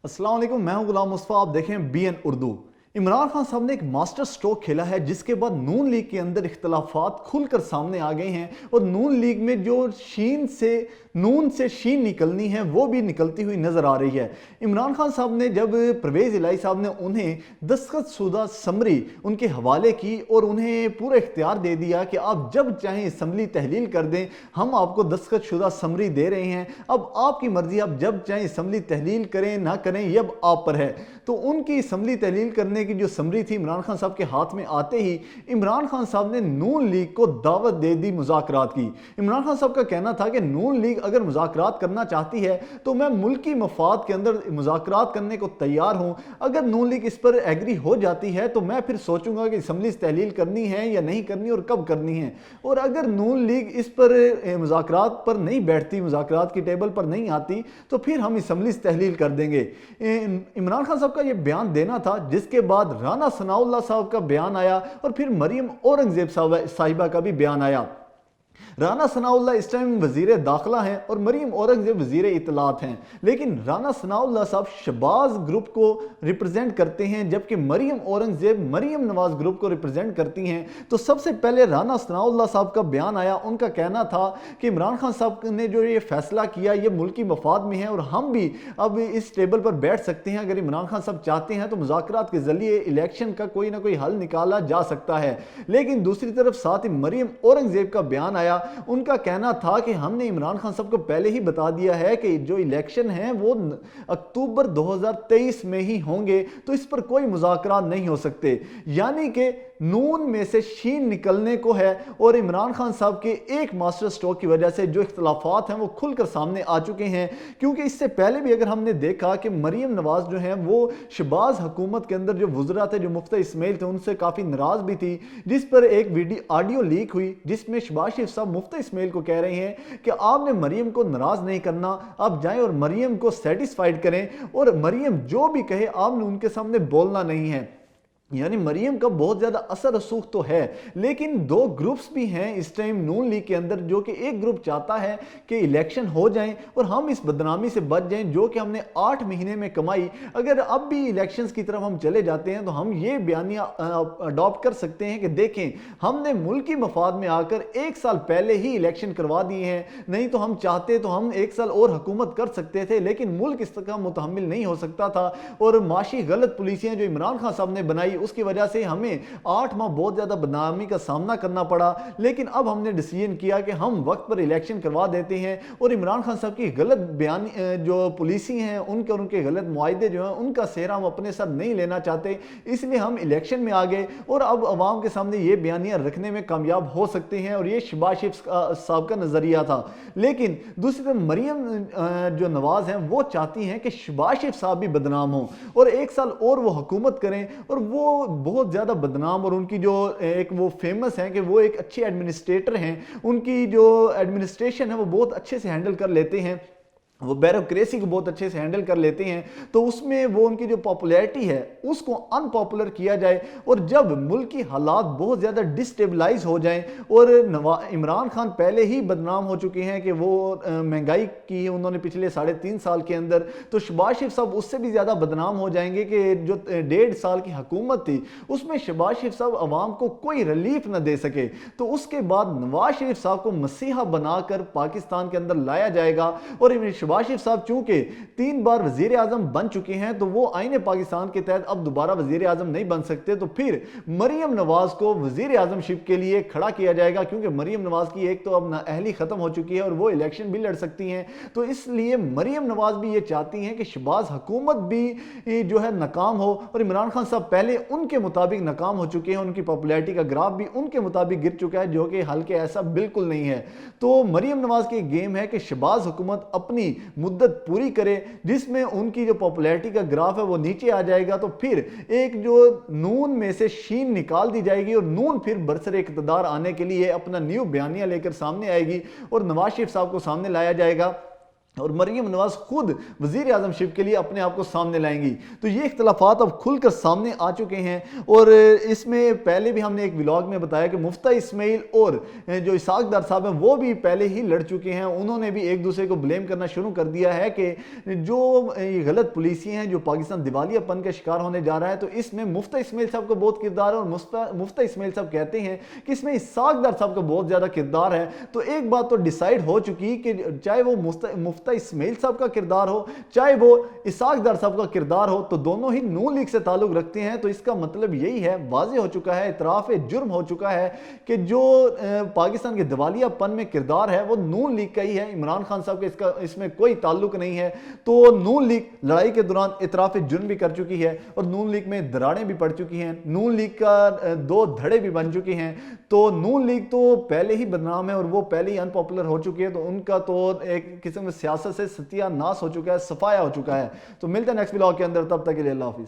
अस्सलाम वालेकुम, मैं हूं गुलाम मुस्तफा। आप देखें BN उर्दू। इमरान खान साहब ने एक मास्टर स्ट्रोक खेला है जिसके बाद नून लीग के अंदर इख्तलाफात खुलकर सामने आ गए हैं और नून लीग में जो नून से शीन निकलनी है वो भी निकलती हुई नजर आ रही है। इमरान खान साहब ने जब परवेज इलाही साहब ने उन्हें दस्तखतशुदा समरी उनके हवाले की और उन्हें पूरा इख्तियार दे दिया कि आप जब चाहें असम्बली तहलील कर दें, हम आपको दस्तखतशुदा समरी दे रहे हैं, अब आपकी मर्जी, आप जब चाहें असम्बली तहलील करें ना करें ये अब आप पर है। तो उनकी असम्बली तहलील करने की जो समरी थी इमरान खान साहब के हाथ में आते ही इमरान खान साहब ने नून लीग को दावत दे दी मुज़ाकरात की। इमरान खान साहब का कहना था कि नून लीग अगर मुज़ाकरात करना चाहती है तो मैं मुल्की मफाद के अंदर मुज़ाकरात करने को तैयार हूं। अगर नून लीग इस पर एग्री हो जाती है तो मैं फिर सोचूंगा कि असम्बली तहलील करनी है या नहीं करनी और कब करनी है। और अगर नून लीग इस पर मुज़ाकरात पर नहीं बैठती, मुज़ाकरात की टेबल पर नहीं आती, तो फिर हम असम्बली तहलील कर देंगे। इमरान खान साहब का यह बयान देना था, जिसके बाद राना सनाउल्लाह साहब का बयान आया और फिर मरियम औरंगजेब साहिबा का भी बयान आया। राना सनाउल्लाह इस टाइम वजीर दाखिला हैं और मरियम औरंगजेब वजीर इतलात हैं, लेकिन राना सनाउल्लाह साहब शहबाज ग्रुप को रिप्रेजेंट करते हैं जबकि मरियम औरंगजेब मरियम नवाज ग्रुप को रिप्रेजेंट करती हैं। तो सबसे पहले राना सनाउल्लाह साहब का बयान आया। उनका कहना था कि इमरान खान साहब ने जो ये फैसला किया ये मुल्की मफाद में है और हम भी अब इस टेबल पर बैठ सकते हैं। अगर इमरान खान साहब चाहते हैं तो मुज़ाकरात के जरिए इलेक्शन का कोई ना कोई हल निकाला जा सकता है। लेकिन दूसरी तरफ साथ ही मरियम औरंगजेब का बयान आया। उनका कहना था कि हमने इमरान खान साहब को पहले ही बता दिया है कि जो इलेक्शन है वो अक्टूबर 2023 में ही होंगे, तो इस पर कोई मुज़ाकरात नहीं हो सकते। यानी कि नून में से शीन निकलने को है और इमरान खान साहब के एक मास्टर स्ट्रोक की वजह से जो इख्तलाफात हैं वो खुलकर सामने आ चुके हैं। क्योंकि इससे पहले भी अगर हमने देखा कि मरियम नवाज जो हैं वो शहबाज हुकूमत के अंदर जो वज़रा थे, जो मुफ्ती इस्माइल थे, उनसे काफ़ी नाराज़ भी थी, जिस पर एक ऑडियो लीक हुई जिसमें शहबाज शरीफ साहब मुफ्ती इस्माइल को कह रहे हैं कि आपने मरियम को नाराज़ नहीं करना, आप जाएं और मरियम को सेटिस्फाइड करें और मरियम जो भी कहे आपने उनके सामने बोलना नहीं है। यानी मरियम का बहुत ज़्यादा असर रसूख तो है, लेकिन दो ग्रुप्स भी हैं इस टाइम नून लीग के अंदर, जो कि एक ग्रुप चाहता है कि इलेक्शन हो जाएं और हम इस बदनामी से बच जाएं जो कि हमने 8 महीने में कमाई। अगर अब भी इलेक्शंस की तरफ हम चले जाते हैं तो हम ये बयानिया अडॉप्ट कर सकते हैं कि देखें हमने मुल्की मफाद में आकर 1 साल पहले ही इलेक्शन करवा दिए हैं, नहीं तो हम चाहते तो हम 1 साल और हुकूमत कर सकते थे, लेकिन मुल्क इस तरह मुतहम्मिल नहीं हो सकता था। और माशी गलत पॉलिसियाँ जो इमरान खान साहब ने बनाई उसकी वजह से हमें 8 माह बहुत ज़्यादा बदनामी का सामना करना पड़ा। लेकिन अब हमने डिसीजन किया कि हम वक्त पर इलेक्शन करवा देते हैं और इमरान खान साहब की गलत बयान जो पॉलिसी हैं उनके और उनके गलत मुआहदे जो हैं उनका सेहरा हम अपने साथ नहीं लेना चाहते, इसलिए हम इलेक्शन में आ गए और अब अवाम के सामने ये बयानियाँ रखने में कामयाब हो सकते हैं। और ये शहबाज शरीफ साहब का नज़रिया था। लेकिन दूसरी तरफ मरियम जो नवाज हैं वो चाहती हैं कि शहबाज शरीफ साहब भी बदनाम हों और 1 साल और वो हुकूमत करें और वो बहुत ज़्यादा बदनाम, और उनकी जो एक वो फेमस है कि वो एक अच्छे एडमिनिस्ट्रेटर हैं, उनकी जो एडमिनिस्ट्रेशन है वो बहुत अच्छे से हैंडल कर लेते हैं, वो ब्यूरोक्रेसी को बहुत अच्छे से हैंडल कर लेते हैं। तो उसमें वो उनकी जो पॉपुलैरिटी है उसको अनपॉपुलर किया जाए और जब मुल्क की हालात बहुत ज़्यादा डिस्टेबलाइज हो जाएं और इमरान खान पहले ही बदनाम हो चुके हैं कि वो महंगाई की है उन्होंने पिछले 3.5 साल के अंदर, तो शहबाज शरीफ साहब उससे भी ज़्यादा बदनाम हो जाएंगे कि जो 1.5 साल की हुकूमत थी उसमें शहबाज शरीफ साहब अवाम को कोई रिलीफ न दे सके। तो उसके बाद नवाज शरीफ साहब को मसीहा बनाकर पाकिस्तान के अंदर लाया जाएगा और शहबाज शरीफ साहब चूंकि 3 बार वजीर आजम बन चुके हैं तो वो आईने पाकिस्तान के तहत अब दोबारा वजीर आजम नहीं बन सकते। तो फिर मरियम नवाज को वजीर आजमशिप के लिए खड़ा किया जाएगा, क्योंकि मरियम नवाज की एक तो अब नाअहली खत्म हो चुकी है और वो इलेक्शन भी लड़ सकती हैं। तो इसलिए मरियम नवाज भी ये चाहती हैं कि शहबाज हुकूमत भी जो है नाकाम हो और इमरान खान साहब पहले उनके मुताबिक नाकाम हो चुके हैं, उनकी पॉपुलैरिटी का ग्राफ भी उनके मुताबिक गिर चुका है, जो कि हल्के ऐसा बिल्कुल नहीं है। तो मरियम नवाज की गेम है कि शहबाज हुकूमत अपनी मुद्दत पूरी करे जिसमें उनकी जो पॉपुलैरिटी का ग्राफ है वो नीचे आ जाएगा, तो फिर एक जो नून में से शीन निकाल दी जाएगी और नून फिर बरसरे इक़्तिदार आने के लिए अपना न्यू बयानिया लेकर सामने आएगी और नवाज शरीफ साहब को सामने लाया जाएगा। और मरीम नवाज खुद वजीर आजमशिप के लिए अपने आप को सामने लाएंगी। तो ये इख्तलाफात अब खुलकर सामने आ चुके हैं। और इसमें पहले भी हमने एक व्लॉग में बताया कि मुफ्ता इस्माइल और जो इसाक डार साहब हैं वो भी पहले ही लड़ चुके हैं। उन्होंने भी एक दूसरे को ब्लेम करना शुरू कर दिया है कि जो गलत पुलिसियाँ हैं, जो पाकिस्तान दिवालियापन का शिकार होने जा रहा है, तो इसमें मुफ्ता इस्माइल साहब का बहुत किरदार है। और मुफ्ता इस्माइल साहब कहते हैं कि इसमें इसाक डार साहब का बहुत ज़्यादा किरदार है। तो एक बात तो डिसाइड हो चुकी कि चाहे वो मुफ्ता इस्माइल साहब का किरदार हो, चाहे वो इसाक डार साहब का किरदार हो, तो दोनों ही नून लीग से ताल्लुक रखते हैं। तो इसका मतलब यही है, वाज़ेह हो चुका है, इतराफ़ जुर्म हो चुका है कि जो पाकिस्तान के दिवालियापन में किरदार है वो नून लीग का ही है। इमरान खान साहब का इसमें कोई ताल्लुक नहीं है। तो नून लीग लड़ाई के दौरान इतराफ़ जुर्म भी कर चुकी है और नून लीग में दरारें भी पड़ चुकी हैं। नून लीग का दो धड़े भी बन चुके हैं। तो नून लीग तो पहले ही बदनाम है और वो पहले ही अनपॉपुलर हो चुकी है। तो उनका तो एक किस्म में सियासत से सत्यानाश हो चुका है, सफाया हो चुका है। तो मिलते हैं नेक्स्ट व्लॉग के अंदर, तब तक के लिए अल्लाह हाफिज़।